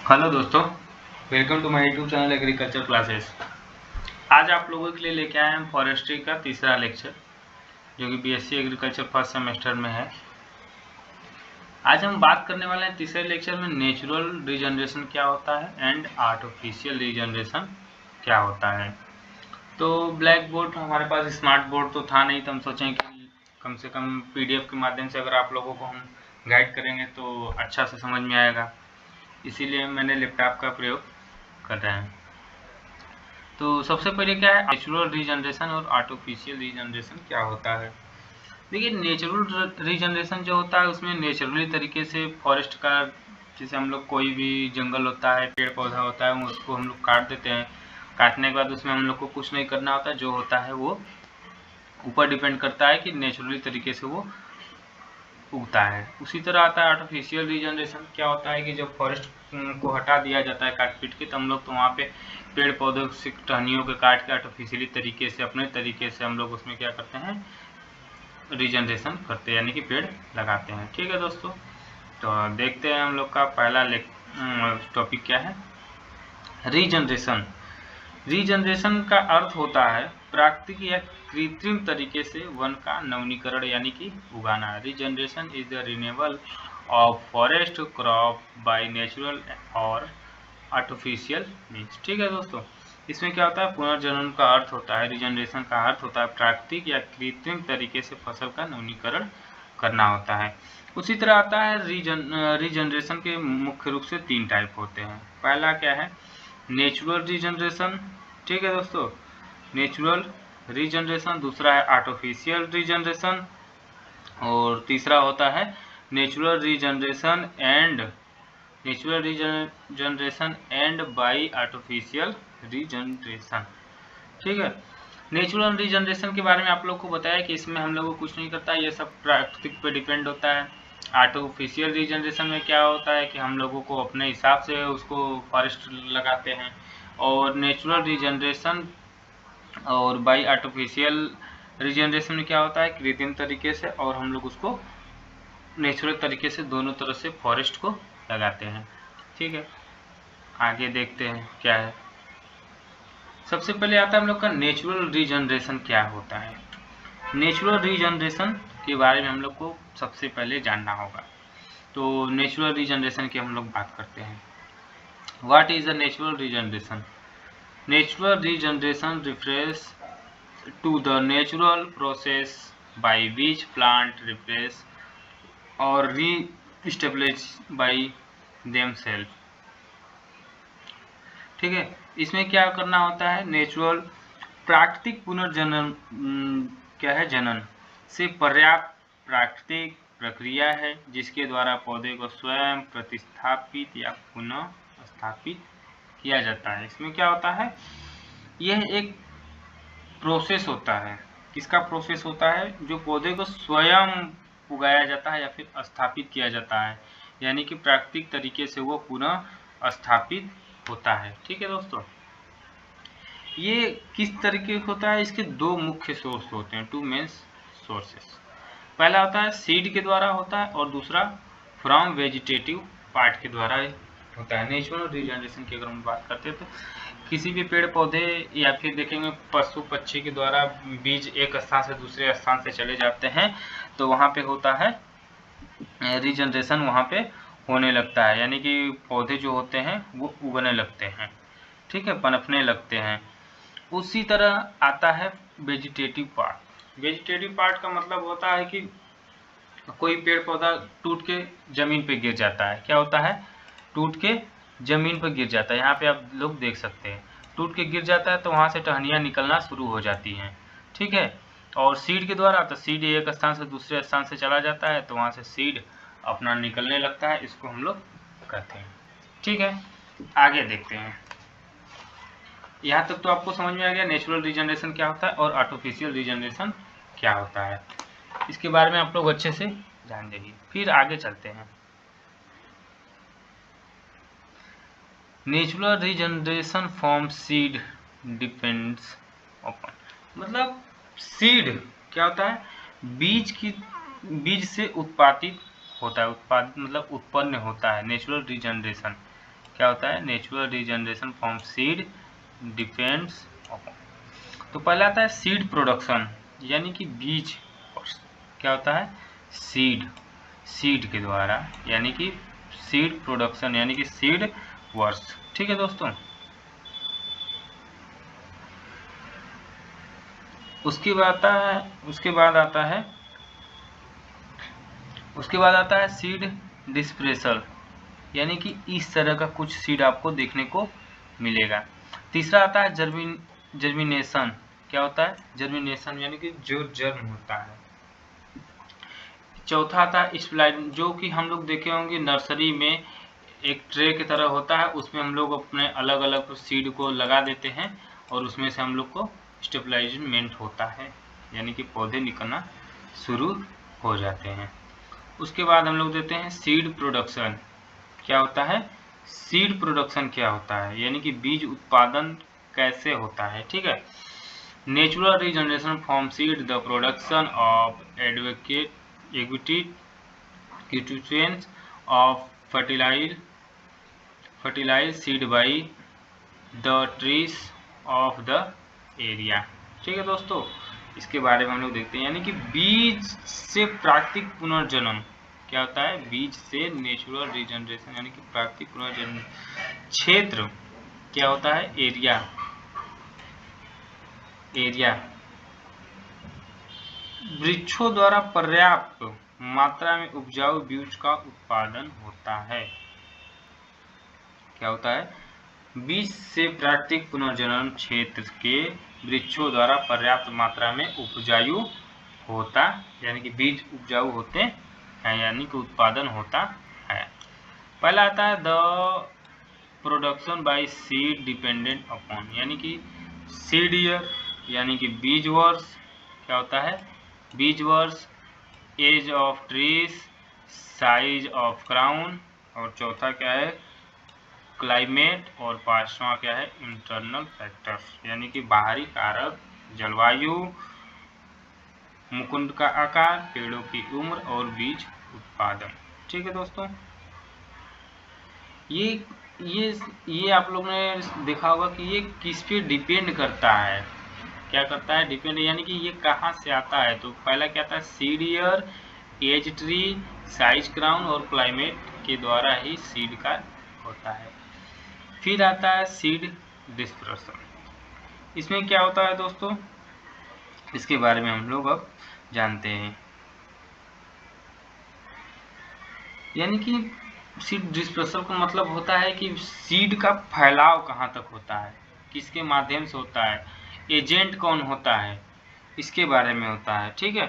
Hello दोस्तों, welcome to my YouTube channel agriculture classes. आज आप लोगों के लिए लेके आए हैं फॉरेस्ट्री का तीसरा लेक्चर, जो कि बीएससी एग्रीकल्चर फर्स्ट सेमेस्टर में है। आज हम बात करने वाले हैं तीसरे लेक्चर में नेचुरल रीजनरेशन क्या होता है एंड आर्टिफिशियल रीजनरेशन क्या होता है। तो ब्लैक बोर्ड, हमारे पास स्मार्ट बोर्ड तो था नहीं, तो हम सोचें कि कम से कम पीडीएफ के माध्यम से अगर आप लोगों को हम गाइड करेंगे तो अच्छा से समझ में आएगा, इसीलिए मैंने लैपटॉप का प्रयोग कर रहे हैं। तो सबसे पहले क्या है नेचुरल रीजनरेशन और आर्टिफिशियल रीजनरेशन क्या होता है। देखिए, नेचुरल रीजनरेशन जो होता है उसमें नेचुरली तरीके से फॉरेस्ट का, जैसे हम लोग कोई भी जंगल होता है, पेड़ पौधा होता है, उसको हम लोग काट देते हैं। काटने के बाद उसमें हम लोग को कुछ नहीं करना होता, जो होता है वो ऊपर डिपेंड करता है कि नेचुरली तरीके से वो उगता है। उसी तरह आता है आर्टिफिशियल रीजनरेशन। क्या होता है कि जब फॉरेस्ट को हटा दिया जाता है काट पीट के, तो हम लोग तो वहाँ पे पेड़ पौधों से टहनियों के काट के आर्टिफिशियली तरीके से, अपने तरीके से हम लोग उसमें क्या करते हैं, रीजनरेशन करते हैं, यानी कि पेड़ लगाते हैं। ठीक है दोस्तों, तो देखते हैं हम लोग का पहला टॉपिक क्या है, रीजनरेशन। रीजनरेशन का अर्थ होता है प्राकृतिक या कृत्रिम तरीके से वन का नवीनीकरण यानी कि उगाना। Regeneration is the renewal of forest crop by natural और आर्टिफिशियल मीन्स। ठीक है दोस्तों, इसमें क्या होता है, पुनर्जन्म का अर्थ होता है, रीजनरेशन का अर्थ होता है प्राकृतिक या कृत्रिम तरीके से फसल का नवीनीकरण करना होता है। उसी तरह आता है रीजनरेशन के मुख्य रूप से 3 टाइप होते हैं। पहला क्या है, नेचुरल रीजनरेशन। ठीक है दोस्तों, नेचुरल रीजनरेशन। दूसरा है आर्टिफिशियल रीजनरेशन, और तीसरा होता है natural regeneration and by artificial regeneration. ठीक है, नेचुरल रीजनरेशन के बारे में आप लोग को बताया कि इसमें हम लोग को कुछ नहीं करता, ये सब प्राकृतिक पे डिपेंड होता है। आर्टिफिशियल रीजनरेशन में क्या होता है कि हम लोगों को अपने हिसाब से उसको फॉरेस्ट लगाते हैं, और नेचुरल रीजनरेशन और बाई आर्टिफिशियल रीजनरेशन में क्या होता है, कृत्रिम तरीके से, और हम लोग उसको नेचुरल तरीके से दोनों तरह से फॉरेस्ट को लगाते हैं। ठीक है, आगे देखते हैं क्या है। सबसे पहले आता है हम लोग का नेचुरल रीजनरेशन क्या होता है। नेचुरल रीजनरेशन के बारे में हम लोग को सबसे पहले जानना होगा। तो नेचुरल रीजनरेशन की हम लोग बात करते हैं। What is the natural regeneration? Natural regeneration refers to the natural process by which plant replace और री-एस्टेब्लिश बाय देमसेल्फ। ठीक है, इसमें क्या करना होता है, नेचुरल प्राकृतिक पुनर्जनन क्या है, जनन से पर्याप्त प्राकृतिक प्रक्रिया है जिसके द्वारा पौधे को स्वयं प्रतिस्थापित या पुनः स्थापित किया जाता है। इसमें क्या होता है, यह एक प्रोसेस होता है। किसका प्रोसेस होता है? जो पौधे को स्वयं उगाया जाता है या फिर स्थापित किया जाता है, यानी कि प्राकृतिक तरीके से वो पुनः स्थापित होता है। ठीक है दोस्तों, ये किस तरीके का होता है, इसके 2 मुख्य सोर्स होते हैं, 2 मेन सोर्सेस। पहला होता है सीड के द्वारा होता है, और दूसरा फ्रॉम वेजिटेटिव पार्ट के द्वारा होता है। नेचुरल रीजनरेशन की अगर हम बात करते हैं तो किसी भी पेड़ पौधे या फिर देखेंगे पशु पक्षी के द्वारा बीज एक स्थान से दूसरे स्थान से चले जाते हैं, तो वहाँ पे होता है रीजनरेशन, वहाँ पे होने लगता है, यानी कि पौधे जो होते हैं वो उगने लगते हैं। ठीक है, पनपने लगते हैं। उसी तरह आता है वेजिटेटिव पार्ट। वेजिटेटिव पार्ट का मतलब होता है कि कोई पेड़ पौधा टूट के जमीन पे गिर जाता है। क्या होता है, टूट के जमीन पर गिर जाता है। यहाँ पे आप लोग देख सकते हैं, टूट के गिर जाता है तो वहाँ से टहनियाँ निकलना शुरू हो जाती हैं। ठीक है, और सीड के द्वारा, तो सीड एक स्थान से दूसरे स्थान से चला जाता है, तो वहाँ से सीड अपना निकलने लगता है, इसको हम लोग कहते हैं। ठीक है, आगे देखते हैं। यहाँ तक तो आपको समझ में आ गया नेचुरल रीजनरेशन क्या होता है और आर्टिफिशियल रीजनरेशन क्या होता है। इसके बारे में आप लोग अच्छे से जान जाइए। फिर आगे चलते हैं। Natural regeneration from seed depends upon, मतलब सीड क्या होता है, बीज से उत्पादित होता है, उत्पादित मतलब उत्पन्न होता है नेचुरल रीजनरेशन। क्या होता है, natural regeneration from seed depends upon. तो पहला आता है सीड प्रोडक्शन, यानी कि बीज। क्या होता है, सीड के द्वारा, यानी कि सीड प्रोडक्शन यानी कि सीड वर्ष। ठीक है दोस्तों। उसके बाद आता है सीड डिस्पेrsal, यानी कि इस तरह का कुछ सीड आपको देखने को मिलेगा। तीसरा आता है जर्मिनेशन। क्या होता है, जर्मिनेशन यानी कि जो जन्म होता है। चौथा आता है स्प्लाइट, जो कि हम लोग देखे होंगे नर्सरी में एक ट्रे की तरह होता है, उसमें हम लोग अपने अलग अलग सीड को लगा देते हैं और उसमें से हम लोग को स्टेबलाइजमेंट होता है, यानी कि पौधे निकलना शुरू हो जाते हैं। उसके बाद हम लोग देते हैं सीड प्रोडक्शन। क्या होता है, सीड प्रोडक्शन क्या होता है, यानी कि बीज उत्पादन कैसे होता है। ठीक है। Natural regeneration from seed, the production of constituents of fertilized seed by the trees of the area। ठीक है दोस्तों, इसके बारे में हम लोग देखते हैं, यानी कि बीज से प्राकृतिक पुनर्जन्म। क्या होता है, बीज से नेचुरल रीजनरेशन यानी कि प्राकृतिक पुनर्जन्म। क्षेत्र क्या होता है, एरिया। वृक्षों द्वारा पर्याप्त मात्रा में उपजाऊ बीज का उत्पादन होता है। क्या होता है, बीज से प्राकृतिक पुनर्जनन क्षेत्र के वृक्षों द्वारा पर्याप्त मात्रा में उपजाऊ होता, यानी कि बीज उपजाऊ होते हैं, यानी कि उत्पादन होता है। पहला आता है the production by seed dependent upon, यानी कि सीड ईयर यानी कि बीज वर्ष। क्या होता है, बीज वर्ष, age of trees, size of crown, और चौथा क्या है, क्लाइमेट, और पांचवा क्या है, इंटरनल फैक्टर्स, यानी कि बाहरी कारक, जलवायु, मुकुंद का आकार, पेड़ों की उम्र और बीज उत्पादन। ठीक है दोस्तों, ये आप लोग ने देखा होगा कि ये किस पे डिपेंड करता है। क्या करता है, डिपेंड, यानी कि ये कहाँ से आता है। तो पहला क्या आता है, seed year, age tree, size crown और क्लाइमेट के द्वारा ही सीड का होता है। फिर आता है सीड डिस्पर्सन। इसमें क्या होता है दोस्तों, इसके बारे में हम लोग अब जानते हैं। यानी कि सीड डिस्पर्सल का मतलब होता है कि सीड का फैलाव कहाँ तक होता है, किसके माध्यम से होता है, एजेंट कौन होता है, इसके बारे में होता है। ठीक है।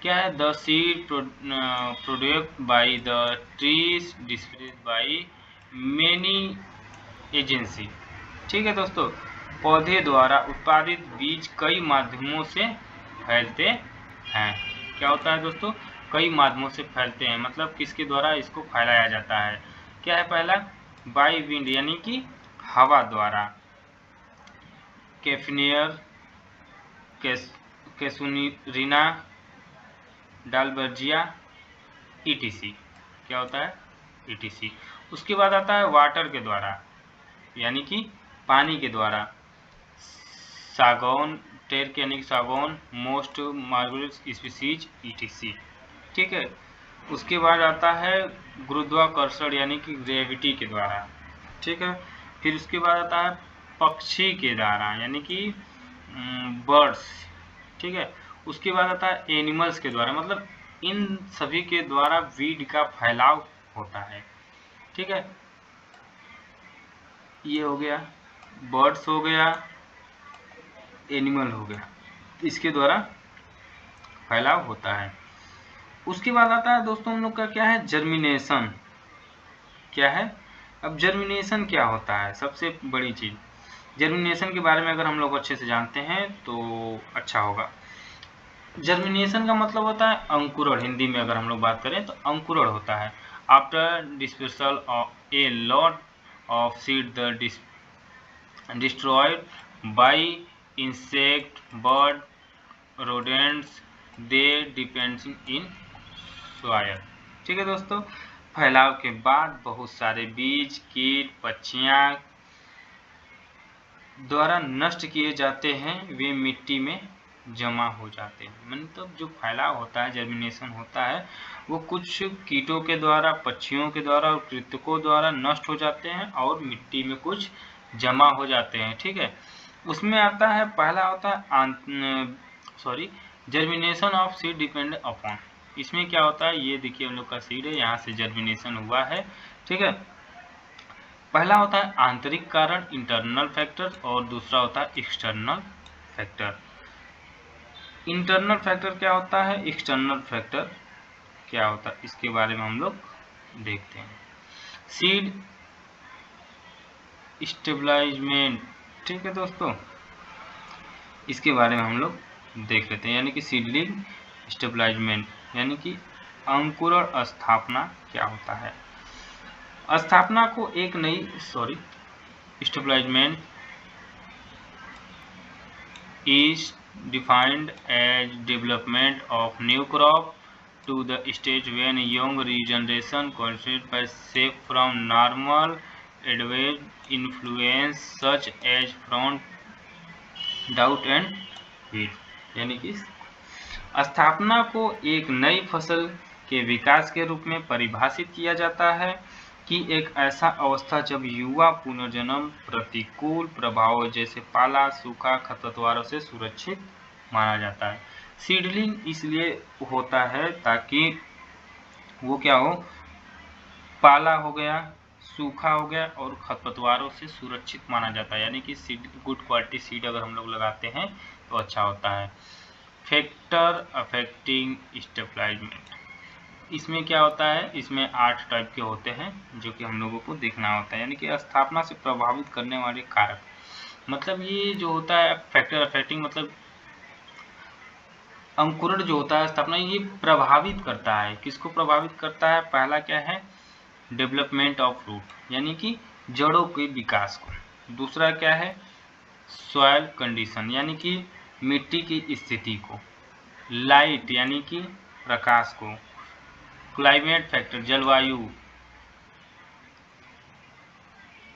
क्या है, the seed produced by the trees dispersed by many agency. ठीक है दोस्तों, पौधे द्वारा उत्पादित बीज कई माध्यमों से फैलते हैं। क्या होता है दोस्तों, कई माध्यमों से फैलते हैं, मतलब किसके द्वारा इसको फैलाया जाता है। क्या है, पहला बाय विंड यानी कि हवा द्वारा, कैफनियर, कैसुनीरिना, डालबर्जिया, ईटीसी। क्या होता है, ईटीसी। उसके बाद आता है वाटर के द्वारा, यानी कि पानी के द्वारा, सागौन, टेर्क यानी कि सागौन, मोस्ट मार्गुलस स्पीसीज, ईटीसी। ठीक है। उसके बाद आता है गुरुत्वाकर्षण यानी कि ग्रेविटी के द्वारा। ठीक है। फिर उसके बाद आता है पक्षी के द्वारा, यानी कि बर्ड्स। ठीक है। उसके बाद आता है एनिमल्स के द्वारा, मतलब इन सभी के द्वारा वीड का फैलाव होता है। ठीक है, ये हो गया, बर्ड्स हो गया, एनिमल हो गया, इसके द्वारा फैलाव होता है। उसके बाद आता है दोस्तों हम लोग का क्या है, जर्मिनेशन। क्या है, अब जर्मिनेशन क्या होता है, सबसे बड़ी चीज जर्मिनेशन के बारे में अगर हम लोग अच्छे से जानते हैं तो अच्छा होगा। जर्मिनेशन का मतलब होता है अंकुरण, हिंदी में अगर हम लोग बात करें तो अंकुरण होता है। After dispersal of a lot of seed the destroyed by insect, bird, rodents, they depends in soil। ठीक है दोस्तों, फैलाव के बाद बहुत सारे बीज, कीट, पक्षियाँ द्वारा नष्ट किए जाते हैं, वे मिट्टी में जमा हो जाते हैं। मतलब जो फैलाव होता है, जर्मिनेशन होता है, वो कुछ कीटों के द्वारा, पक्षियों के द्वारा और कृंतकों द्वारा नष्ट हो जाते हैं और मिट्टी में कुछ जमा हो जाते हैं। ठीक है, उसमें आता है, पहला होता है germination of seed depend upon. इसमें क्या होता है, ये देखिए हम लोग का सीड है, यहाँ से जर्मिनेशन हुआ है। ठीक है, पहला होता है आंतरिक कारण, इंटरनल फैक्टर, और दूसरा होता है एक्सटर्नल फैक्टर। इंटरनल फैक्टर क्या होता है, एक्सटर्नल फैक्टर क्या होता है, इसके बारे में हम लोग देखते हैं। सीड स्टेबलाइजमेंट, ठीक है दोस्तों, इसके बारे में हम लोग देख लेते हैं। यानी कि सीडलिंग स्टेबलाइजमेंट यानी कि अंकुरण स्थापना क्या होता है। स्थापना को एक नई establishment is defined as development of new crop to the stage when young regeneration constitutes by safe from normal adverse influence such as frost, drought and heat। यानी कि स्थापना को एक नई फसल के विकास के रूप में परिभाषित किया जाता है कि एक ऐसा अवस्था जब युवा पुनर्जन्म प्रतिकूल प्रभावों जैसे पाला, सूखा, खरपतवारों से सुरक्षित माना जाता है। सीडलिंग इसलिए होता है ताकि वो क्या हो, पाला हो गया, सूखा हो गया और खरपतवारों से सुरक्षित माना जाता है। यानी कि सीड, गुड क्वालिटी सीड अगर हम लोग लगाते हैं तो अच्छा होता है। फैक्टर अफेक्टिंग स्टेबलाइजमेंट, इसमें क्या होता है, इसमें 8 टाइप के होते हैं जो कि हम लोगों को देखना होता है। यानी कि स्थापना से प्रभावित करने वाले कारक, मतलब ये जो होता है फैक्टर अफेक्टिंग, मतलब अंकुरण जो होता है स्थापना, ये प्रभावित करता है। किसको प्रभावित करता है, पहला क्या है, डेवलपमेंट ऑफ रूट यानी कि जड़ों के विकास को। दूसरा क्या है, सॉइल कंडीशन यानी कि मिट्टी की स्थिति को। लाइट यानी कि प्रकाश को। क्लाइमेट फैक्टर जलवायु।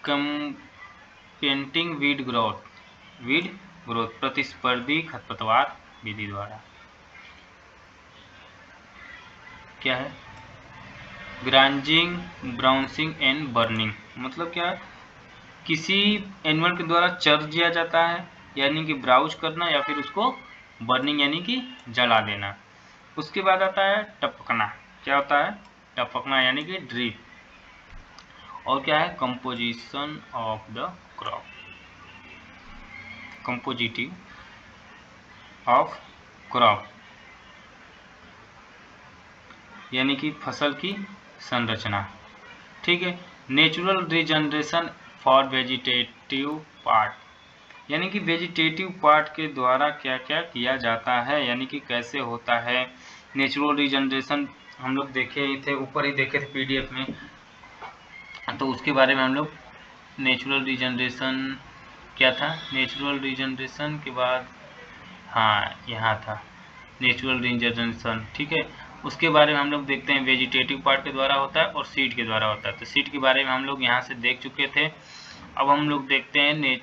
कंपेटिंग वीड ग्रोथ प्रतिस्पर्धी खरपतवार विधि द्वारा। क्या है, ग्रांजिंग, ब्राउंसिंग एंड बर्निंग, मतलब क्या है, किसी एनिमल के द्वारा चर दिया जाता है यानी कि ब्राउज करना, या फिर उसको बर्निंग यानी कि जला देना। उसके बाद आता है टपकना, क्या होता है, टपकना यानी कि ड्रिप। और क्या है, composition of the crop, compositive of crop यानी कि फसल की संरचना। ठीक है, natural regeneration for vegetative part, यानी कि वेजिटेटिव पार्ट के द्वारा क्या क्या किया जाता है, यानी कि कैसे होता है नेचुरल रीजनरेशन। हम लोग देखे थे, ऊपर ही देखे थे पीडीएफ में, तो उसके बारे में हम लोग नेचुरल रीजनरेशन क्या था, नेचुरल रीजनरेशन के बाद हाँ यहाँ था नेचुरल रीजनरेशन। ठीक है, उसके बारे में हम लोग देखते हैं, वेजिटेटिव पार्ट के द्वारा होता है और सीड के द्वारा होता है। तो सीड के बारे में हम लोग यहाँ से देख चुके थे। अब हम लोग देखते हैं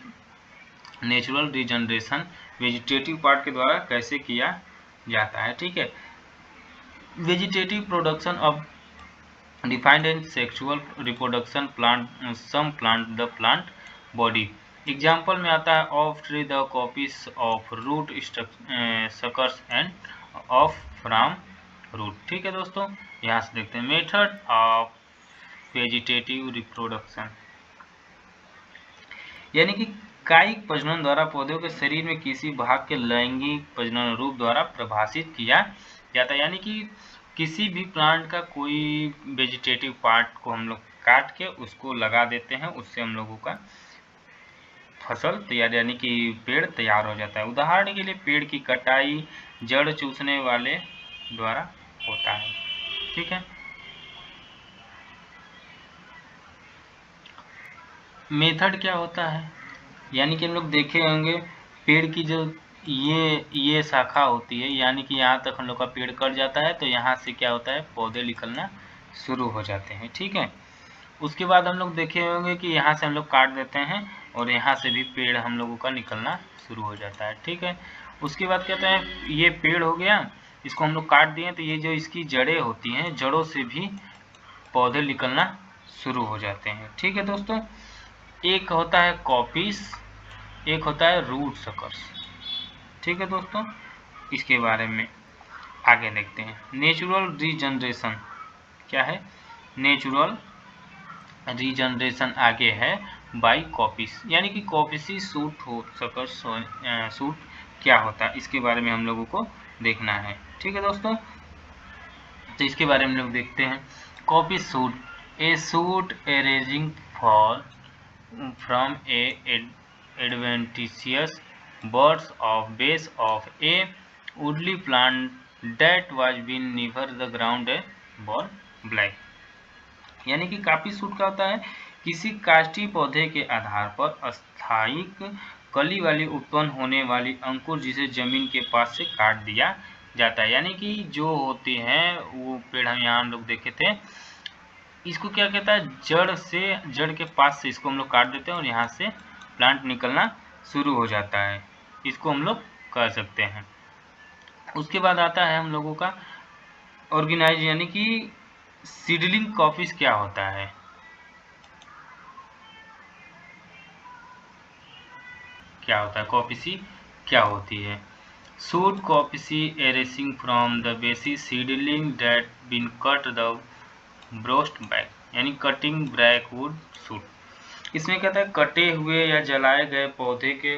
नेचुरल रीजनरेशन वेजिटेटिव पार्ट के द्वारा कैसे किया जाता है। ठीक है, vegetative production of defined and sexual reproduction plant some plant the plant body. Example में आता है of tree the copies of root suckers and of from root. ठीक है दोस्तों, यहाँ से देखते हैं मेथड ऑफ वेजिटेटिव रिप्रोडक्शन, यानी कि कायिक प्रजनन द्वारा पौधों के शरीर में किसी भाग के लैंगिक प्रजनन रूप द्वारा प्रभाषित किया जाता है। यानी कि किसी भी प्लांट का कोई वेजिटेटिव पार्ट को हम लोग काट के उसको लगा देते हैं, उससे हम लोगों का फसल तैयार यानी कि पेड़ तैयार हो जाता है। उदाहरण के लिए पेड़ की कटाई जड़ चूसने वाले द्वारा होता है। ठीक है, मेथड क्या होता है, यानी कि हम लोग देखे होंगे पेड़ की जो ये शाखा होती है, यानी कि यहाँ तक हम लोग का पेड़ कट जाता है तो यहाँ से क्या होता है, पौधे निकलना शुरू हो जाते हैं। ठीक है, उसके बाद हम लोग देखे होंगे कि यहाँ से हम लोग काट देते हैं और यहाँ से भी पेड़ हम लोगों का निकलना शुरू हो जाता है। ठीक है, उसके बाद कहते हैं ये पेड़ हो गया, इसको हम लोग काट दिए तो ये जो इसकी जड़ें होती हैं, जड़ों से भी पौधे निकलना शुरू हो जाते हैं। ठीक है दोस्तों, एक होता है कॉपीज, एक होता है रूट सकर्स। ठीक है दोस्तों, इसके बारे में आगे देखते हैं। नेचुरल रीजनरेशन क्या है? नेचुरल रीजनरेशन आगे है बाई कॉपीज, यानी कि कॉपीसी सूट हो सकर्स सूट क्या होता है, इसके बारे में हम लोगों को देखना है। ठीक है दोस्तों, तो इसके बारे में लोग देखते हैं। Coppice shoot, a shoot arising for from a adventitious birds of base of a woodly plant that was been never the ground a ball black, यानी कि कॉपी सूट क्या होता है? किसी काष्ठी पौधे के आधार पर अस्थायी कली वाली उत्पन्न होने वाली अंकुर जिसे जमीन के पास से काट दिया जाता है। यानी कि जो होते हैं वो पेड़ हम यहाँ लोग देखे थे, इसको क्या कहता है? जड़ से, जड़ के पास से इसको हम लोग काट देते हैं और यहाँ से प्लांट निकलना शुरू हो जाता है, इसको हम लोग कर सकते हैं। उसके बाद आता है हम लोगों का ऑर्गेनाइज, यानी कि सीडलिंग कॉपीज क्या होता है? क्या होता है कॉपीसी क्या होती है? Shoot coppice arising from the basis seedling that been cut the breast back, यानी कटिंग ब्रैकवुड सूट। इसमें कहता है कटे हुए या जलाए गए पौधे के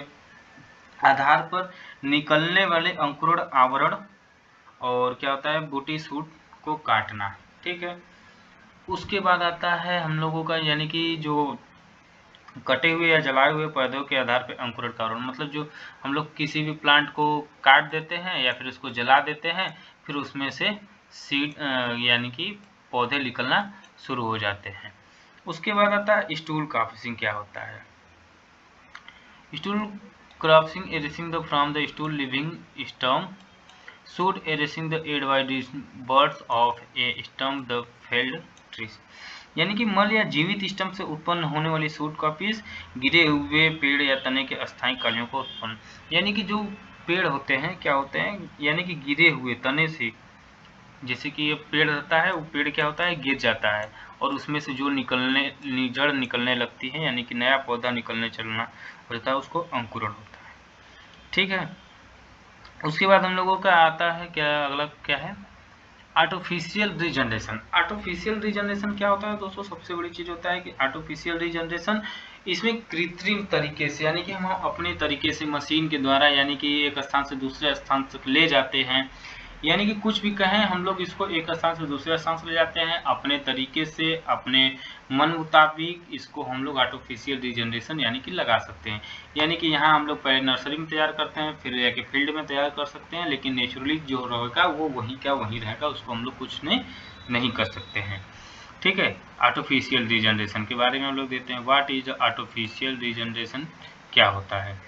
आधार पर निकलने वाले अंकुरण आवरण और क्या होता है बूटी सूट को काटना। ठीक है, उसके बाद आता है हम लोगों का, यानी कि जो कटे हुए या जलाए हुए पौधों के आधार पर अंकुरण का आवरण, मतलब जो हम लोग किसी भी प्लांट को काट देते हैं या फिर उसको जला देते हैं, फिर उसमें से सीड यानी कि पौधे निकलना शुरू हो जाते हैं। उसके बाद आता है स्टूल क्रॉपिंग क्या होता है? Stool cropping arising the from the stool living stem shoot erasing the aid by birds of a stump the felled trees, यानी कि मल या जीवित स्टम्प से उत्पन्न होने वाली सूट कॉपीज गिरे हुए पेड़ या तने के अस्थायी कलियों को उत्पन्न, यानी कि जो पेड़ होते हैं क्या होते हैं, यानी कि गिरे हुए तने से, जैसे कि ये पेड़ रहता है, वो पेड़ क्या होता है गिर जाता है और उसमें से जो जड़ निकलने लगती है, यानी कि नया पौधा निकलने चलना होता है, उसको अंकुरण होता है। ठीक है, उसके बाद हम लोगों का आता है क्या, अगला क्या है? Artificial regeneration. आर्टिफिशियल रीजनरेशन क्या होता है दोस्तों? सबसे बड़ी चीज होता है कि आर्टिफिशियल रीजनरेशन, इसमें कृत्रिम तरीके से, यानी कि हम अपने तरीके से मशीन के द्वारा, यानी कि एक स्थान से दूसरे स्थान तक ले जाते हैं, यानी कि कुछ भी कहें हम लोग इसको एक स्थान से दूसरे स्थान से ले जाते हैं अपने तरीके से, अपने मन मुताबिक इसको हम लोग आर्टिफिशियल रीजनरेशन यानी कि लगा सकते हैं। यानी कि यहाँ हम लोग पहले नर्सरी में तैयार करते हैं, फिर जाके फील्ड में तैयार कर सकते हैं, लेकिन नेचुरली जो रहेगा वो वहीं का वहीं रहेगा, उसको हम लोग कुछ नहीं कर सकते हैं। ठीक है, आर्टिफिशियल रीजनरेशन के बारे में हम लोग देते हैं। व्हाट इज आर्टिफिशियल रीजनरेशन क्या होता है?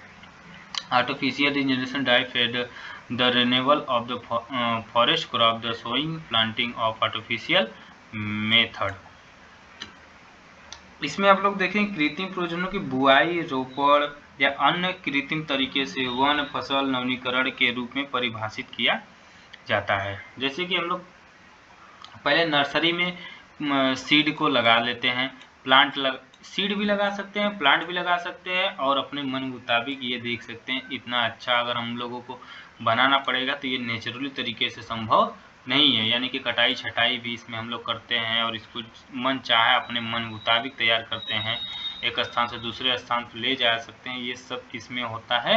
Artificial regeneration defined the renewal of the forest crop, the sowing planting of artificial method। इसमें आप लोग देखें कृत्रिम प्रयोजनों की बुआई, रोपण या अन्य कृत्रिम तरीके से वन फसल नवीनीकरण के रूप में परिभाषित किया जाता है। जैसे कि हम लोग पहले नर्सरी में सीड को लगा लेते हैं, सीड भी लगा सकते हैं, प्लांट भी लगा सकते हैं और अपने मन मुताबिक ये देख सकते हैं। इतना अच्छा अगर हम लोगों को बनाना पड़ेगा तो ये नेचुरली तरीके से संभव नहीं है, यानी कि कटाई छटाई भी इसमें हम लोग करते हैं और इसको मन चाहे अपने मन मुताबिक तैयार करते हैं, एक स्थान से दूसरे स्थान पर ले जा सकते हैं। ये सब किसमें होता है?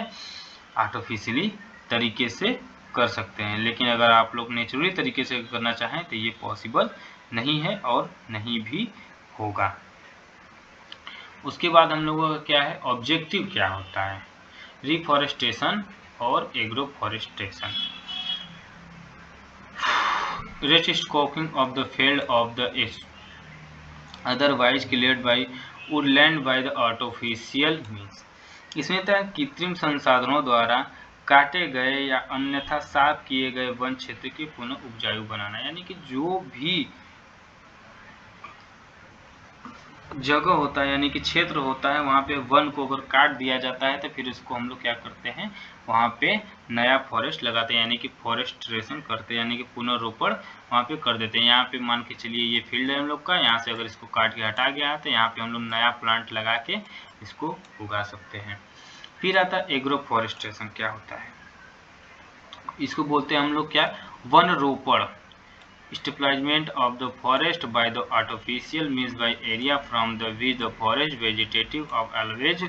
आर्टिफिशियली तरीके से कर सकते हैं। लेकिन अगर आप लोग नेचुरली तरीके से करना चाहें तो ये पॉसिबल नहीं है और नहीं भी होगा। उसके बाद हम लोगों का क्या है, ऑब्जेक्टिव क्या होता है? रिफॉरेस्टेशन और एग्रोफॉरेस्टेशन। Restoking of the field of the otherwise cleared by woodland by the artificial means। इसमें तक कृत्रिम संसाधनों द्वारा काटे गए या अन्यथा साफ किए गए वन क्षेत्र के पुनः उपजाऊ बनाना, यानी कि जो भी जगह होता है यानी कि क्षेत्र होता है, वहाँ पे वन को अगर काट दिया जाता है तो फिर इसको हम लोग क्या करते हैं, वहाँ पे नया फॉरेस्ट लगाते हैं यानी कि फॉरेस्ट्रेशन करते हैं, यानी कि पुनर्रोपण वहाँ पे कर देते हैं। यहाँ पे मान के चलिए ये फील्ड है हम लोग का, यहाँ से अगर इसको काट के हटा गया है तो यहाँ पे हम लोग नया प्लांट लगा के इसको उगा सकते हैं। फिर आता है एग्रो फॉरेस्ट्रेशन। क्या होता है, इसको बोलते हैं हम लोग क्या, वन रोपण। Establishment of the forest by the artificial means by area from the which the forest vegetative of always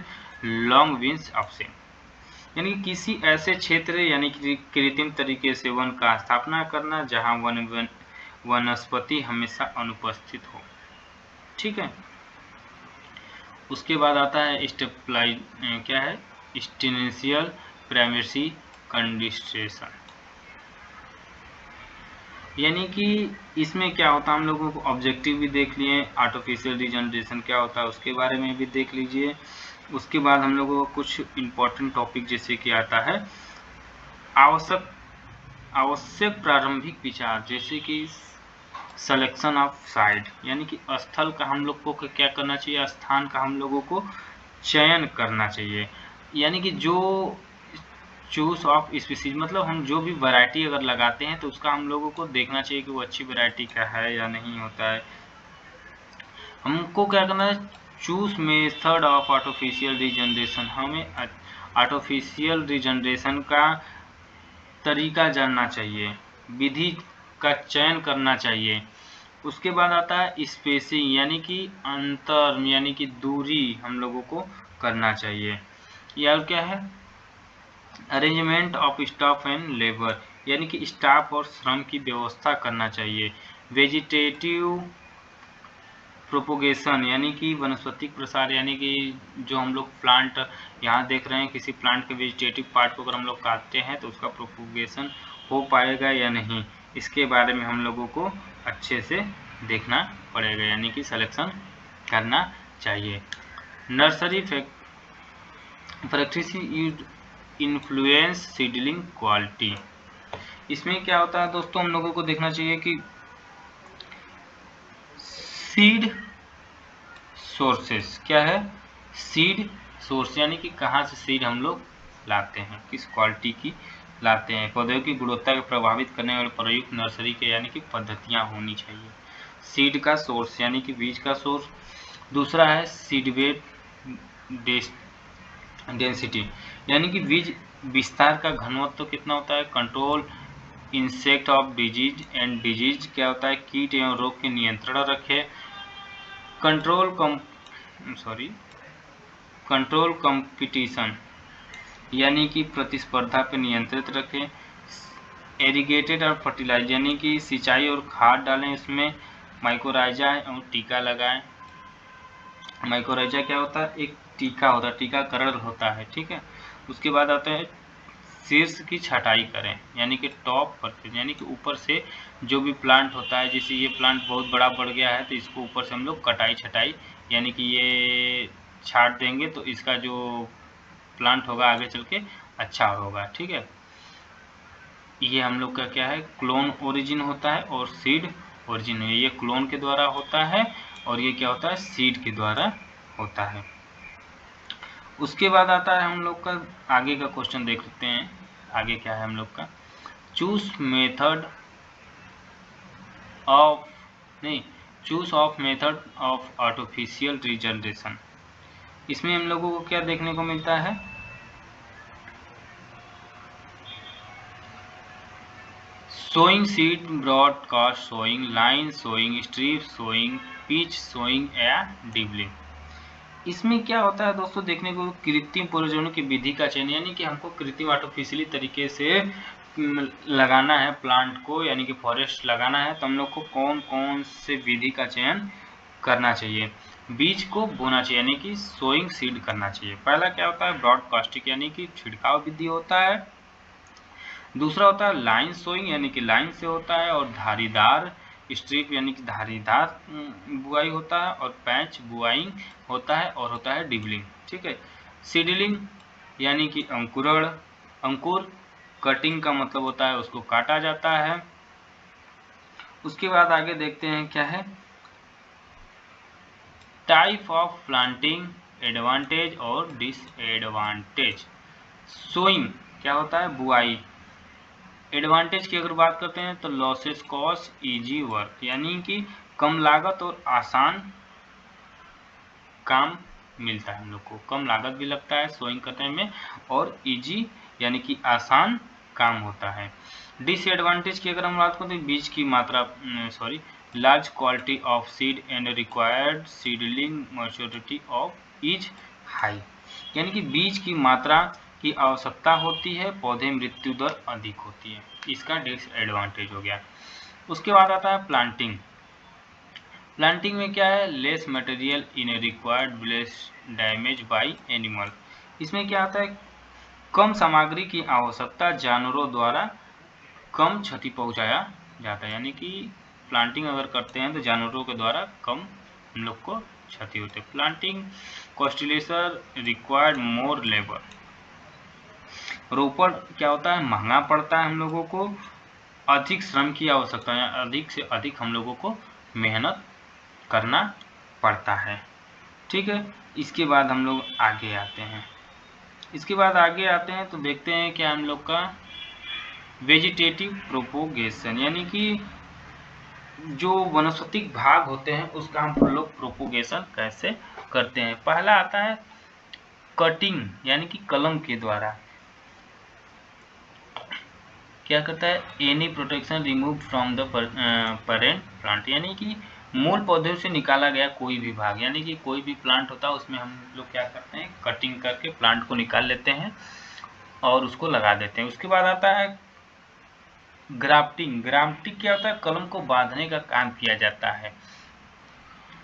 long winds absent, यानी कि किसी ऐसे क्षेत्र यानी कि कृत्रिम तरीके से वन का स्थापना करना जहां वनस्पति हमेशा अनुपस्थित हो। ठीक है, उसके बाद आता है क्या है, एक्सटेंशियल प्राइमेसी कंडिस्ट्रेशन, यानी कि इसमें क्या होता है, हम लोगों को ऑब्जेक्टिव भी देख लिए, आर्टिफिशियल रीजनरेशन क्या होता है उसके बारे में भी देख लीजिए। उसके बाद हम लोगों को कुछ इम्पोर्टेंट टॉपिक जैसे कि आता है आवश्यक प्रारंभिक विचार, जैसे कि सिलेक्शन ऑफ साइट, यानी कि स्थल का हम लोग को क्या करना चाहिए, स्थान का हम लोगों को चयन करना चाहिए, यानी कि जो चूज ऑफ स्पीसीज, मतलब हम जो भी वैरायटी अगर लगाते हैं तो उसका हम लोगों को देखना चाहिए कि वो अच्छी वैरायटी का है या नहीं होता है। हमको क्या करना है, choose method of artificial regeneration, हमें आर्टिफिशियल रीजनरेशन का तरीका जानना चाहिए, विधि का चयन करना चाहिए। उसके बाद आता है स्पेसिंग, यानी कि अंतर यानी कि दूरी हम लोगों को करना चाहिए। या क्या है, arrangement of staff and labour, यानी कि स्टाफ और श्रम की व्यवस्था करना चाहिए। वेजिटेटिव प्रोपोगेशन, यानी कि वनस्पतिक प्रसार, यानी कि जो हम लोग प्लांट यहाँ देख रहे हैं, किसी प्लांट के वेजिटेटिव पार्ट को अगर हम लोग काटते हैं तो उसका प्रोपोगेशन हो पाएगा या नहीं, इसके बारे में हम लोगों को अच्छे से देखना पड़ेगा, यानी कि सिलेक्शन करना चाहिए। Nursery practice influence seedling quality, इसमें क्या होता है दोस्तों, हम लोगों को देखना चाहिए कि सीड सोर्सेस क्या है, सीड सोर्स यानी कि कहाँ से सीड हम लोग लाते हैं, किस क्वालिटी की लाते हैं। पौधों की गुणवत्ता को प्रभावित करने वाले प्रयुक्त नर्सरी के यानी कि पद्धतियाँ होनी चाहिए। सीड का सोर्स यानी कि बीज का सोर्स। दूसरा है सीडबेड डेंसिटी, यानी कि बीज विस्तार का घनत्व कितना होता है। Control insect of disease and disease, क्या होता है, कीट एवं रोग के नियंत्रण रखे। कंट्रोल कंपटीशन, यानी कि प्रतिस्पर्धा पर नियंत्रित रखें। एरीगेटेड और फर्टिलाइजर, यानी कि सिंचाई और खाद डालें इसमें। माइकोराइजा और टीका लगाएं। माइकोराइजा क्या होता है, एक टीका होता है, टीकाकरण होता है। ठीक है, उसके बाद आता है शीर्ष की छटाई करें, यानी कि टॉप पर, यानी कि ऊपर से जो भी प्लांट होता है, जैसे ये प्लांट बहुत बड़ा बढ़ गया है तो इसको ऊपर से हम लोग कटाई छटाई यानी कि ये छाट देंगे तो इसका जो प्लांट होगा आगे चल के अच्छा होगा। ठीक है, ये हम लोग का क्या है, क्लोन ओरिजिन होता है और सीड ओरिजिन है। ये क्लोन के द्वारा होता है और ये क्या होता है, सीड के द्वारा होता है। उसके बाद आता है हम लोग का आगे का क्वेश्चन, देख लेते हैं आगे क्या है हम लोग का। Choose of method of artificial regeneration, इसमें हम लोगों को क्या देखने को मिलता है, sowing seed, broadcast sowing, line sowing, strip sowing, pitch sowing या डिबलिंग। इसमें क्या होता है दोस्तों, देखने को कृत्रिम प्रयोजनों की विधि का चयन, यानी कि हमको कृत्रिम आर्टिफिशियली तरीके से लगाना है प्लांट को, यानी कि फॉरेस्ट लगाना है, तो हम लोग को कौन कौन से विधि का चयन करना चाहिए। बीज को बोना चाहिए, यानी कि सोइंग सीड करना चाहिए। पहला क्या होता है, ब्रॉडकास्टिंग, यानी कि छिड़काव विधि होता है। दूसरा होता है लाइन सोइंग, यानी कि लाइन से होता है। और धारीदार स्ट्रिप, यानी कि धारीदार बुआई होता है। और पैच बुआई होता है और होता है डिबलिंग। ठीक है, सीडलिंग यानी कि अंकुर, कटिंग का मतलब होता है उसको काटा जाता है। उसके बाद आगे देखते हैं क्या है, टाइप ऑफ प्लांटिंग, एडवांटेज और डिसएडवांटेज। सोइंग क्या होता है, बुआई। एडवांटेज की अगर बात करते हैं तो लॉसेस कॉस्ट इजी वर्क, यानी कि कम लागत और आसान काम मिलता है हम लोग को, कम लागत भी लगता है सोइंग करने में और इजी यानी कि आसान काम होता है। डिसएडवांटेज की अगर हम बात करते हैं, बीज की मात्रा large quality of seed and required seedling maturity of is high, यानी कि बीज की मात्रा की आवश्यकता होती है, पौधे मृत्यु दर अधिक होती है, इसका डिसएडवांटेज हो गया। उसके बाद आता है प्लांटिंग। प्लांटिंग में क्या है, less material in required less damage bye animal. इसमें क्या आता है, कम सामग्री की आवश्यकता, जानवरों द्वारा कम क्षति पहुंचाया जाता है, यानी कि प्लांटिंग अगर करते हैं तो जानवरों के द्वारा कम हम लोग को क्षति होती है। प्लांटिंग कॉस्टलीसर रिक्वायर्ड मोर लेबर। रोपण क्या होता है, महंगा पड़ता है हम लोगों को, अधिक श्रम की आवश्यकता है, अधिक से अधिक हम लोगों को मेहनत करना पड़ता है। ठीक है, इसके बाद हम लोग आगे आते हैं। तो देखते हैं कि हम लोग का वेजिटेटिव प्रोपोगेशन, यानी कि जो वनस्पतिक भाग होते हैं उसका हम लोग प्रोपोगेशन कैसे करते हैं। पहला आता है कटिंग, यानी कि कलम के द्वारा क्या करता है, any protection remove from the parent plant, यानी कि मूल पौधे से निकाला गया कोई भी भाग, यानी कि कोई भी प्लांट होता है उसमें हम लोग क्या करते हैं, कटिंग करके प्लांट को निकाल लेते हैं और उसको लगा देते हैं। उसके बाद आता है ग्राफ्टिंग। ग्राफ्टिंग क्या होता है, कलम को बांधने का काम किया जाता है।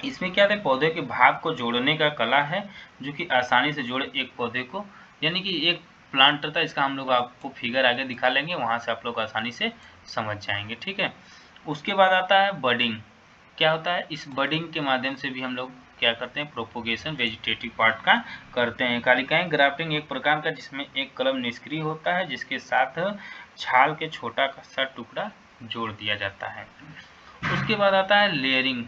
इसमें क्या है, पौधे के भाग को जोड़ने का कला है, जो कि आसानी से जोड़े एक पौधे को, यानी कि एक प्लांट रहता है, इसका हम लोग आपको फिगर आगे दिखा लेंगे, वहां से आप लोग आसानी से समझ जाएंगे। ठीक है, उसके बाद आता है बडिंग। क्या होता है, इस बडिंग के माध्यम से भी हम लोग क्या करते हैं, प्रोपोगेशन वेजिटेटिव पार्ट का करते हैं। कालिकाएं ग्राफ्टिंग एक प्रकार का जिसमें एक कलम निष्क्रिय होता है, जिसके साथ छाल के छोटा सा टुकड़ा जोड़ दिया जाता है। उसके बाद आता है layering.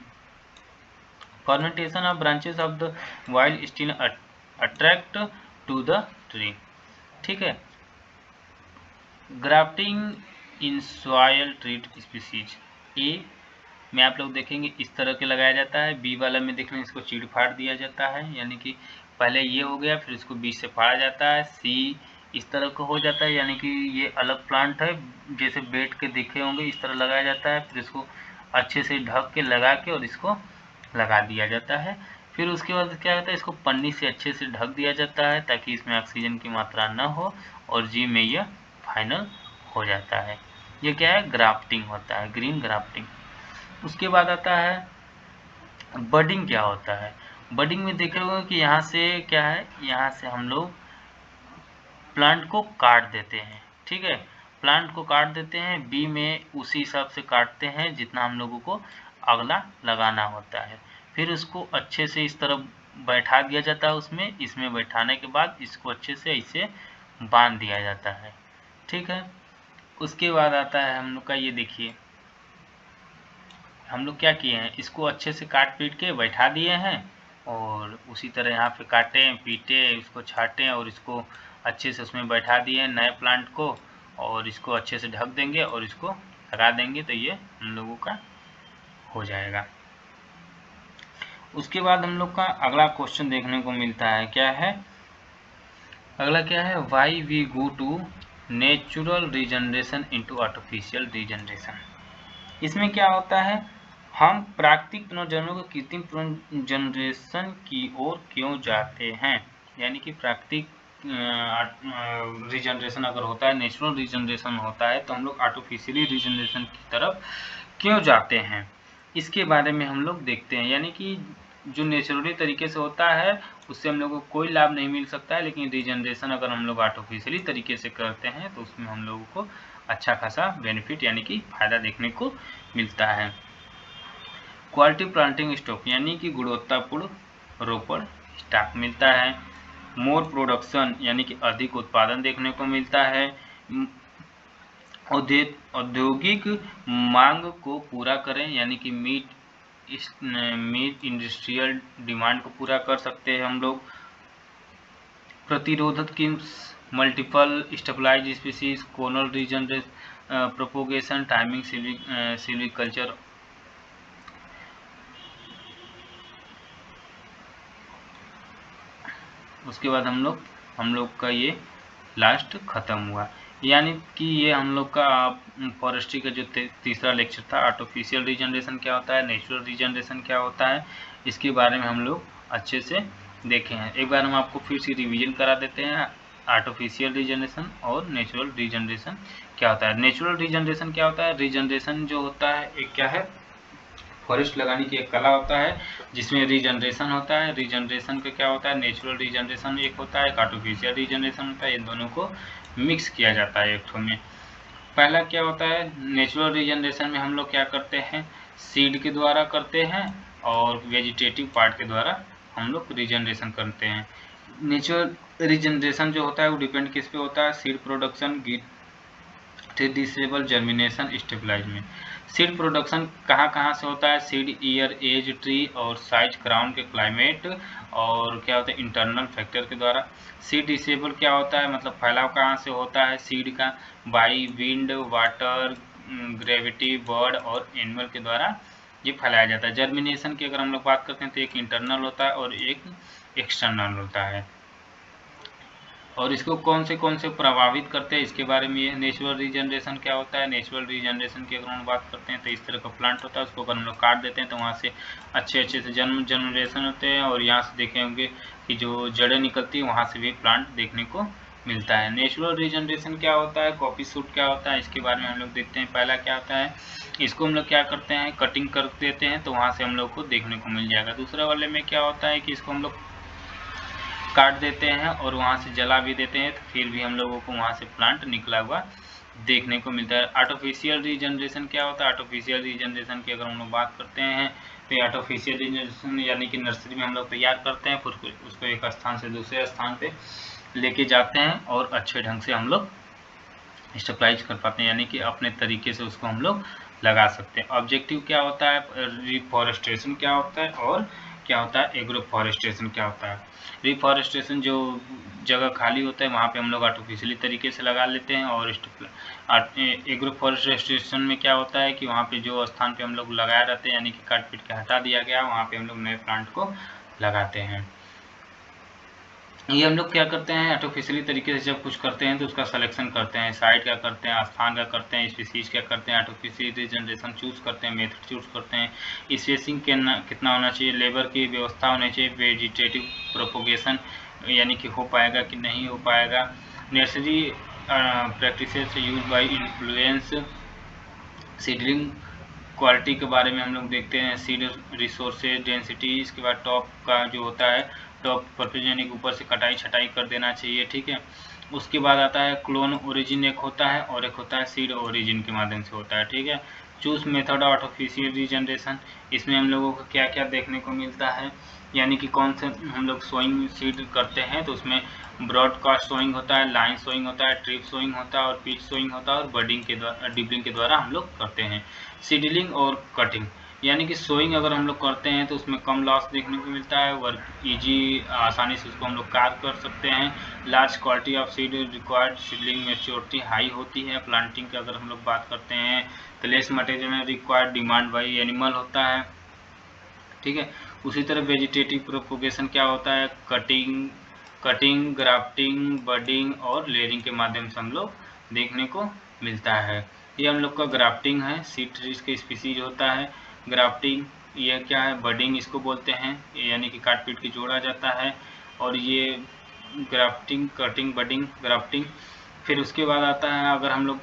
Fermentation of branches of the wild steel attract to the tree. ठीक है, grafting in soil treat species. ए में आप लोग देखेंगे इस तरह के लगाया जाता है, बी वाला में देख लें इसको चीड़ फाड़ दिया जाता है, यानी कि पहले ये हो गया फिर इसको बीच से फाड़ा जाता है। सी इस तरह का हो जाता है, यानी कि ये अलग प्लांट है, जैसे बेट के दिखे होंगे इस तरह लगाया जाता है, फिर इसको अच्छे से ढक के लगा के और इसको लगा दिया जाता है। फिर उसके बाद क्या होता है, इसको पन्नी से अच्छे से ढक दिया जाता है ताकि इसमें ऑक्सीजन की मात्रा न हो और जी में यह फाइनल हो जाता है। ये क्या है, ग्राफ्टिंग होता है, ग्रीन ग्राफ्टिंग। उसके बाद आता है बडिंग। क्या होता है, बडिंग में देखे होंगे कि यहाँ से क्या है, यहाँ से हम लोग प्लांट को काट देते हैं। ठीक है, प्लांट को काट देते हैं, बी में उसी हिसाब से काटते हैं जितना हम लोगों को अगला लगाना होता है। फिर उसको अच्छे से इस तरफ बैठा दिया जाता है, इसमें बैठाने के बाद इसको अच्छे से ऐसे बांध दिया जाता है। ठीक है, उसके बाद आता है हम लोग का, ये देखिए हम लोग क्या किए हैं, इसको अच्छे से काट पीट के बैठा दिए हैं और उसी तरह यहाँ पे काटे पीटे उसको छाटे और इसको अच्छे से उसमें बैठा दिए नए प्लांट को और इसको अच्छे से ढक देंगे और इसको लगा देंगे तो ये हम लोगों का हो जाएगा। उसके बाद हम लोग का अगला क्वेश्चन देखने को मिलता है, क्या है अगला, क्या है, why we go to natural regeneration into artificial regeneration. इसमें क्या होता है, हम प्राकृतिक पुनर्जन्म को कृत्रिम पुनर्जनरेशन की ओर क्यों जाते हैं, यानी कि प्राकृतिक रीजनरेशन अगर होता है, नेचुरल रीजनरेशन होता है, तो हम लोग आर्टिफिशियली रीजनरेशन की तरफ क्यों जाते हैं, इसके बारे में हम लोग देखते हैं। यानी कि जो नेचुरली तरीके से होता है उससे हम लोग को कोई लाभ नहीं मिल सकता है, लेकिन रीजनरेशन अगर हम लोग आर्टिफिशियली तरीके से करते हैं तो उसमें हम लोगों को अच्छा खासा बेनिफिट यानी कि फायदा देखने को मिलता है। क्वालिटी प्लांटिंग स्टॉक, यानी कि गुणवत्तापूर्ण रोपण स्टॉक मिलता है। मोर प्रोडक्शन, यानी कि अधिक उत्पादन देखने को मिलता है। औद्योगिक मांग को पूरा करें, यानी कि मीट इस मीट इंडस्ट्रियल डिमांड को पूरा कर सकते हैं हम लोग। प्रतिरोधक की multiple stabilize species, clonal region propagation, timing, silviculture. उसके बाद हम लोग का ये लास्ट ख़त्म हुआ। यानी कि ये हम लोग का फॉरेस्ट्री का जो तीसरा लेक्चर था, आर्टिफिशियल रीजनरेशन क्या होता है, नेचुरल रीजनरेशन क्या होता है, इसके बारे में हम लोग अच्छे से देखे हैं। एक बार हम आपको फिर से रिवीजन करा देते हैं। आर्टिफिशियल रीजनरेशन और नेचुरल रीजनरेशन क्या होता है। नेचुरल रीजनरेशन क्या होता है, रीजनरेशन जो होता है एक क्या है, फॉरेस्ट लगाने की एक कला होता है जिसमें रीजनरेशन होता है। रीजनरेशन का क्या होता है, नेचुरल रीजनरेशन एक होता है, एक आर्टिफिशियल रीजनरेशन होता है। इन दोनों को मिक्स किया जाता है एक ठो में। पहला क्या होता है, नेचुरल रीजनरेशन में हम लोग क्या करते हैं, सीड के द्वारा करते हैं और वेजिटेटिव पार्ट के द्वारा हम लोग रीजनरेशन करते हैं। नेचुरल रीजनरेशन जो होता है वो डिपेंड किस पे होता है, seed production, disable, germination, establishment. Seed production कहाँ से होता है, सीड ईयर, एज, ट्री और साइज, ग्राउंड के क्लाइमेट और क्या होता है इंटरनल फैक्टर के द्वारा। सीड डिसेबल क्या होता है, मतलब फैलाव कहाँ से होता है सीड का, by wind, water, gravity, bird और एनिमल के द्वारा ये फैलाया जाता है। जर्मिनेशन की अगर हम लोग बात करते हैं तो एक इंटरनल होता है और एक एक्सटर्नल होता है। और इसको कौन से प्रभावित करते हैं इसके बारे में ये नेचुरल रीजनरेशन क्या होता है। नेचुरल रीजनरेशन की अगर हम बात करते हैं तो इस तरह का प्लांट होता है, उसको अगर हम लोग काट देते हैं तो वहाँ से अच्छे से जनरेशन होते हैं और यहाँ से देखे होंगे कि जो जड़ें निकलती है वहाँ से भी प्लांट देखने को मिलता है। नेचुरल रीजनरेशन क्या होता है, कॉपी सूट क्या होता है, इसके बारे में हम लोग देखते हैं। पहला क्या होता है, इसको हम लोग क्या करते हैं, कटिंग कर देते हैं तो वहाँ से हम लोग को देखने को मिल जाएगा। दूसरे वाले में क्या होता है कि इसको हम लोग काट देते हैं और वहाँ से जला भी देते हैं तो फिर भी हम लोगों को वहाँ से प्लांट निकला हुआ देखने को मिलता है। आर्टिफिशियल रीजनरेशन क्या होता है, आर्टिफिशियल रीजनरेशन की अगर हम लोग बात करते हैं तो आर्टिफिशियल रीजनरेशन यानी कि नर्सरी में हम लोग तैयार करते हैं, फिर उसको एक स्थान से दूसरे स्थान पे लेके जाते हैं और अच्छे ढंग से हम लोग स्टेबलाइज कर पाते हैं, यानी कि अपने तरीके से उसको हम लोग लगा सकते हैं। ऑब्जेक्टिव क्या होता है, रिफॉरेस्टेशन क्या होता है और क्या होता है एग्रो फॉरेस्टेशन क्या होता है। रिफॉरेस्टेशन जो जगह खाली होता है वहाँ पे हम लोग आर्टिफिशियली तरीके से लगा लेते हैं और एग्रो फॉरेस्टेशन में क्या होता है कि वहाँ पे जो स्थान पे हम लोग लगाए रहते हैं यानी कि काट पीट के हटा दिया गया वहाँ पे हम लोग नए प्लांट को लगाते हैं। ये हम लोग क्या करते हैं, आर्टिफिशियली तरीके से जब कुछ करते हैं तो उसका सिलेक्शन करते हैं, साइट क्या करते हैं, स्थान क्या करते हैं, स्पीसीज क्या करते हैं, आर्टिफिशियल रीजनरेशन चूज करते हैं, मेथड चूज करते हैं, स्पेसिंग कितना होना चाहिए, लेबर की व्यवस्था होनी चाहिए, वेजिटेटिव प्रोपोगेशन यानी कि हो पाएगा कि नहीं हो पाएगा, nursery practices use by influence, seedling quality के बारे में हम लोग देखते हैं, सीड रिसोर्सेज डेंसिटी, इसके बाद टॉप का जो होता है टॉप पर यानी कि ऊपर से कटाई छटाई कर देना चाहिए, ठीक है। उसके बाद आता है क्लोन ओरिजिन एक होता है और एक होता है सीड ओरिजिन के माध्यम से होता है, ठीक है। चूज मेथड आर्टिफिशियल रीजनरेशन, इसमें हम लोगों को क्या क्या देखने को मिलता है, यानी कि कौन से हम लोग सोइंग सीड करते हैं तो उसमें ब्रॉडकास्ट सोइंग होता है, लाइन सोइंग होता है, ट्रिप सोइंग होता है और पिच सोइंग होता है और बडिंग के द्वारा डिबलिंग के द्वारा हम लोग करते हैं। सीडलिंग और कटिंग यानी कि सोइंग अगर हम लोग करते हैं तो उसमें कम लॉस देखने को मिलता है, वर्क इजी, आसानी से उसको हम लोग कार्य कर सकते हैं। Large quality of seed required, seedling maturity high होती है। प्लांटिंग की अगर हम लोग बात करते हैं तो less material required, demand by animal होता है, ठीक है। उसी तरह वेजिटेटिव प्रोपोगेशन क्या होता है, कटिंग, ग्राफ्टिंग, बडिंग और लेयरिंग के माध्यम से हम लोग देखने को मिलता है। ये हम लोग का ग्राफ्टिंग है, सीड ट्रीज के स्पीसीज होता है। ग्राफ्टिंग ये क्या है, बडिंग इसको बोलते हैं, यानी कि काट पीट के जोड़ा जाता है। और ये ग्राफ्टिंग, कटिंग, बडिंग, ग्राफ्टिंग। फिर उसके बाद आता है अगर हम लोग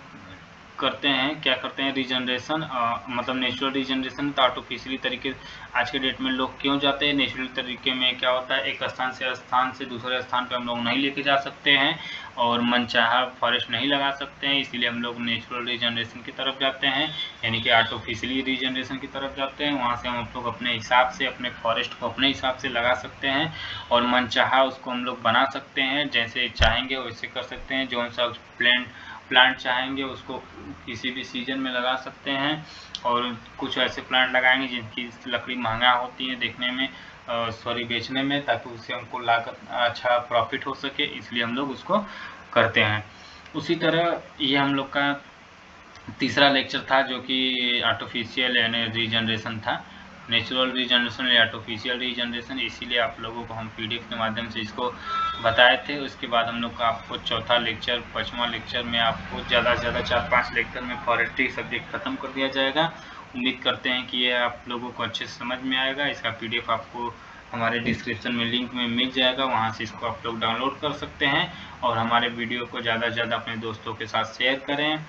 करते हैं क्या करते हैं रीजनरेशन, मतलब नेचुरल रीजनरेशन तो आर्टिफिशियली तरीके आज के डेट में लोग क्यों जाते हैं, नेचुरल तरीके में क्या होता है एक स्थान से दूसरे स्थान पे हम लोग नहीं लेके जा सकते हैं और मनचाहा फॉरेस्ट नहीं लगा सकते हैं, इसीलिए हम लोग नेचुरल रीजनरेशन की तरफ जाते हैं, यानी कि आर्टिफिशियली रीजनरेशन की तरफ जाते हैं। वहाँ से हम लोग अपने हिसाब से अपने फॉरेस्ट को अपने हिसाब से लगा सकते हैं और मनचाहा उसको हम लोग बना सकते हैं, जैसे चाहेंगे वैसे कर सकते हैं। जो सा प्लांट चाहेंगे उसको किसी भी सीजन में लगा सकते हैं और कुछ ऐसे प्लांट लगाएंगे जिनकी लकड़ी महंगा होती है देखने में, बेचने में, ताकि उससे हमको लागत अच्छा प्रॉफिट हो सके, इसलिए हम लोग उसको करते हैं। उसी तरह ये हम लोग का तीसरा लेक्चर था जो कि आर्टिफिशियल यानी रीजनरेशन था, नेचुरल रीजनरेशन या आर्टिफिशियल रीजनरेशन। इसीलिए आप लोगों को हम पीडीएफ के माध्यम से इसको बताए थे। उसके बाद हम लोग का आपको चौथा लेक्चर, 5वां लेक्चर में आपको ज़्यादा से ज़्यादा 4-5 लेक्चर में फॉरेस्ट्री सब्जेक्ट ख़त्म कर दिया जाएगा। उम्मीद करते हैं कि ये आप लोगों को अच्छे से समझ में आएगा। इसका पीडीएफ आपको हमारे डिस्क्रिप्शन में लिंक में मिल जाएगा, वहाँ से इसको आप लोग डाउनलोड कर सकते हैं। और हमारे वीडियो को ज़्यादा से ज़्यादा अपने दोस्तों के साथ शेयर करें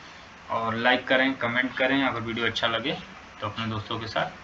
और लाइक करें, कमेंट करें। अगर वीडियो अच्छा लगे तो अपने दोस्तों के साथ